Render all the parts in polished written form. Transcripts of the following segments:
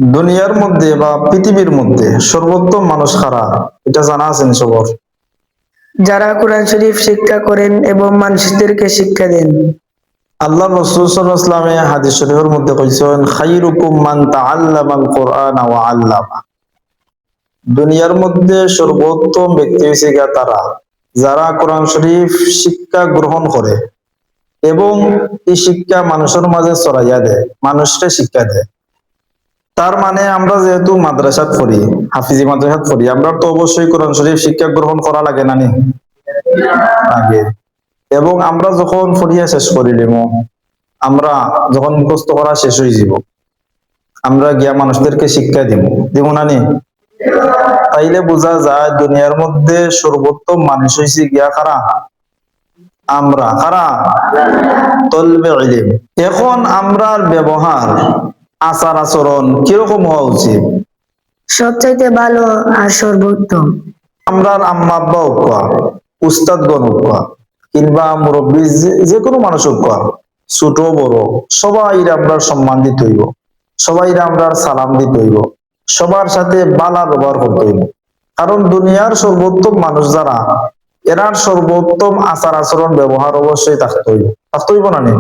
দুনিয়ার মধ্যে বা পৃথিবীর মধ্যে সর্বোত্তম মানুষ কারা, এটা জানা আছেন সবার? যারা কোরআন শরীফ শিক্ষা করেন এবং মানুষদেরকে শিক্ষা দেন। আল্লাহ রাসূল সাল্লাল্লাহু আলাইহি ওয়াসাল্লাম হাদিস শরীফের মধ্যে কইছেন, খায়রুকুম মান তাআল্লামাল কুরআনা ওয়া আল্লামা। দুনিয়ার মধ্যে সর্বোত্তম ব্যক্তি হইছে তারা যারা কোরআন শরীফ শিক্ষা গ্রহণ করে এবং এই শিক্ষা মানুষের মাঝে ছড়াইয়া দেয়, মানুষকে শিক্ষা দেয়। তার মানে আমরা যেহেতু মাদ্রাসাত পড়ি, হাফিজি মাদ্রাসাত পড়ি, আমরা তো অবশ্যই কোরআন শরীফ শিক্ষা গ্রহণ করা লাগে না নি? লাগে। এবং আমরা যখন পড়িয়া শেষ করিলিম, আমরা যখন মুখস্থ করা শেষ হয়ে যাব, আমরা গিয়া মানুষদেরকে শিক্ষা দিব, দিব না নি? তাইলে বোঝা যায় দুনিয়ার মধ্যে সর্বোত্তম মানুষ হইছে গিয়া কারা? আমরা। কারা? তলবে ইলম। এখন আমরার ব্যবহার, আচার আচরণ কিরকম হওয়া উচিত? সবচাইতে ভালো আর সর্বোত্তম। আমরার আম্মা আব্বা উক্কা, উস্তাদগণ উক্কা, কিংবা মুরব্বী যে কোনো মানুষ উক্কা, ছোট বড় সবাই আমরা সম্মান দিতে হইব, সবাই আমরা সালাম দিতে হইব, সবার সাথে বালা ব্যবহার করতে হইব। কারণ দুনিয়ার সর্বোত্তম মানুষ যারা, এরার সর্বোত্তম আচার আচরণ ব্যবহার অবশ্যই থাকতে হইব। থাকতে হইব না নি?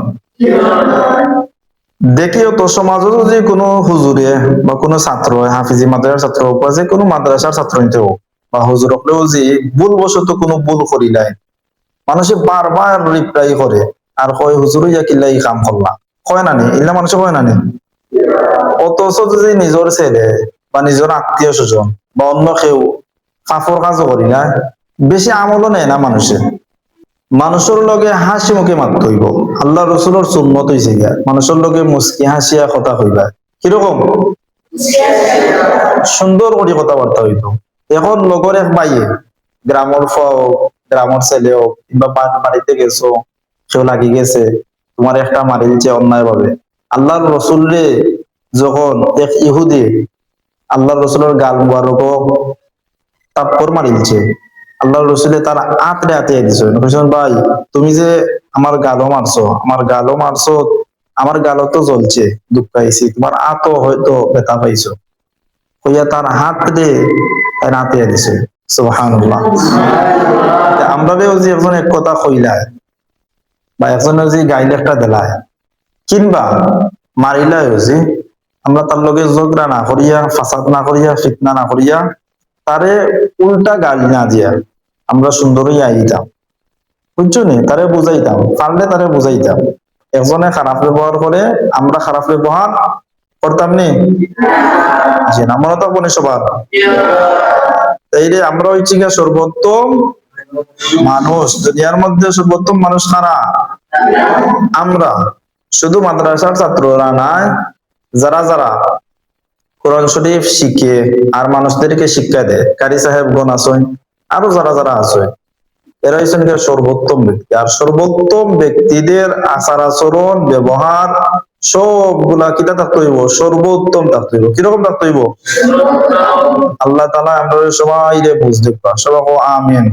দেখিও তো সমাজে যদি কোনো হুজুরে বা কোনো ছাত্র, হাফিজি মাদ্রাসার ছাত্র হোক বা যে কোনো মাদ্রাসার ছাত্র নিতে হোক বা হুজুর হলেও যে ভুল বশত কোনো ভুল করিলাই, মানুষে বারবার রিপ্লাই করে আর কয় হুজুর ইয়া কিল্লা এই কাম করলা, কয় না নি? ইল্লা মানুষে কয় না নি? অথচ যদি নিজের ছেলে বা নিজের আত্মীয় স্বজন বা অন্য কেউ কাপড় কাজও করি না, বেশি আমলও নেয় না মানুষে, মানুষের লগে হাসি মুখে মারতে হইব। আল্লাহ রসুলের সুন্নত হইছে গিয়া মানুষের লগে মুস্কি হাসিয়া কথা কইবা। কিরকম? সুন্দর করে কথাবার্তা হইতো। এখন লগর এক ভাইয়ে গ্রামের গ্রামের ছেলে হোক কিংবা বাড়িতে গেছো, কেউ লাগি গেছে, তোমার একটা মারি দিচ্ছে অন্যায় ভাবে। আল্লাহর রসুল রে যখন এক ইহুদি আল্লাহ রসুলের গাল মুবারক তাপ্পর মারি দিচ্ছে, আল্লাহ রসুলে তার আঁতরে আঁতিয়ে দিছে, ভাই তুমি যে আমার গালও মারছো, আমার গালও মারছো, আমার গালও তো জ্বলছে, দুঃখ পাইছি, তোমার আতো হয়তো ব্যথা পাইছো, হইয়া তার হাত দিয়ে আঁতিয়ে দিছে। সুবহানাল্লাহ। আমরা যে একজন এক কথা কইলায় বা একজনের যে গাইলে একটা দেলায় কিংবা মারিলায় যে, আমরা তার লগে ঝগড়া না করিয়া, ফাসাদ না করিয়া, ফিতনা না করিয়া, তারে উল্টা গালি না দিয়া আমরা সুন্দর হইয়া আইতাম, বুঝছো নি? তারে বুঝাইতাম, পারলে তারে বুঝাইতাম। একজনে খারাপ ব্যবহার করে, আমরা খারাপ ব্যবহার করতাম নি? যে না, মনে থাকবো না সবার? তাইলে আমরা হইছি গিয়া সর্বোত্তম মানুষ। দুনিয়ার মধ্যে সর্বোত্তম মানুষ কারা? আমরা। শুধু মাদ্রাসার ছাত্ররা নাই, যারা যারা কোরআন শরীফ শিখে আর মানুষদেরকে শিক্ষা দেয়, কারি সাহেবগণ আছেন, আরো যারা যারা আছে, এরা হচ্ছেন সর্বোত্তম ব্যক্তি। আর সর্বোত্তম ব্যক্তিদের আচার আচরণ ব্যবহার সবগুলা কিতা থাকতে হইব? সর্বোত্তম থাকতে হইব। কিরকম থাকতে হইব? আল্লাহ তাআলা আমরা সবাই বুঝ দেখবা, সবাই আমিন।